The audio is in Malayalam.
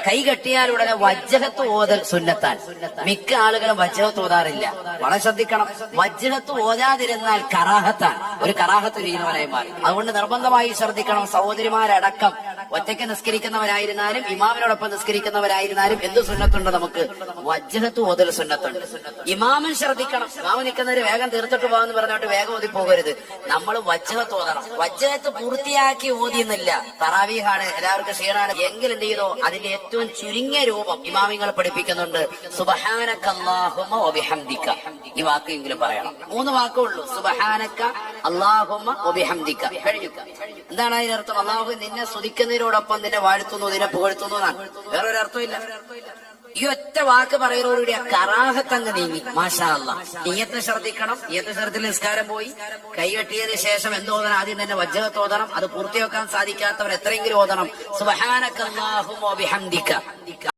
കൈ കെട്ടിയാൽ ഉടനെ വജ്ജഹത്ത് ഓതൽ സുന്നത്താൻ. മിക്ക ആളുകളും വജ്ജഹത്ത് ഓതാറില്ല. വളരെ ശ്രദ്ധിക്കണം. വജ്ജഹത്ത് ഓതാതിരുന്നാൽ കറാഹത്താണ്, ഒരു കറാഹത്ത് ചെയ്യുന്നവനായി മാറി. അതുകൊണ്ട് നിർബന്ധമായി ശ്രദ്ധിക്കണം. സഹോദരിമാരടക്കം ഒറ്റയ്ക്ക് നിസ്കരിക്കുന്നവരായിരുന്നാലും ഇമാമിനോടൊപ്പം നിസ്കരിക്കുന്നവരായിരുന്നാലും എന്ത് സുന്നത്തുണ്ട്? നമുക്ക് വജ്ജഹത്ത് ഓതൽ സുന്നത്തുണ്ട്. ഇമാമൻ ശ്രദ്ധിക്കണം. ഇമാമ നിൽക്കുന്നവര് വേഗം തീർത്തിട്ട് പോകാന്ന് പറഞ്ഞിട്ട് വേഗം ഓതി പോകരുത്. നമ്മൾ വജ്ജഹത്ത് ഓതണം. വജ്ജഹത്ത് പൂർത്തിയാക്കി ഓതിയെന്നില്ല. തറാവീഹാണ്, എല്ലാവർക്കും ക്ഷീണാണ് എങ്കിൽ എന്ത് ചെയ്തോ അതിന്റെ ഏറ്റവും ചുരുങ്ങിയ രൂപം ഇമാമിങ്ങൾ പഠിപ്പിക്കുന്നുണ്ട്. സുബ്ഹാനക അല്ലാഹുമ്മ വബിഹംദിക. ഈ വാക്കെങ്കിലും പറയണം. 3 വാക്കേ ഉള്ളൂ. സുബ്ഹാനക അല്ലാഹുമ്മ വബിഹംദിക. കഴിഞ്ഞു. എന്താണ് അതിനർത്ഥം? അല്ലാഹു നിന്നെ സ്തുതിക്കുന്നതിനോടൊപ്പം നിന്നെ വാഴ്ത്തുന്നു, നിന്നെ പുകഴ്ത്തുന്നു എന്നാണ്. വേറൊരു അർത്ഥമില്ല. ഈ ഒറ്റ വാക്ക് പറയുന്നതോടുകൂടി ആ കറാഹത്ത് അങ്ങ് നീങ്ങി. മാഷാ അല്ലാഹ്. നിയ്യത്ത് ശ്രദ്ധിക്കണം. നിയ്യത്ത് ശ്രദ്ധത്തിൽ നിസ്കാരം പോയി. കൈകെട്ടിയതിനു ശേഷം എന്തോതണം? ആദ്യം തന്നെ വജ്ജഹത്ത് ഓതണം. അത് പൂർത്തിയാക്കാൻ സാധിക്കാത്തവർ എത്രയെങ്കിലും ഓതണം. സുബ്ഹാനക അല്ലാഹുമ്മ വബിഹംദിക.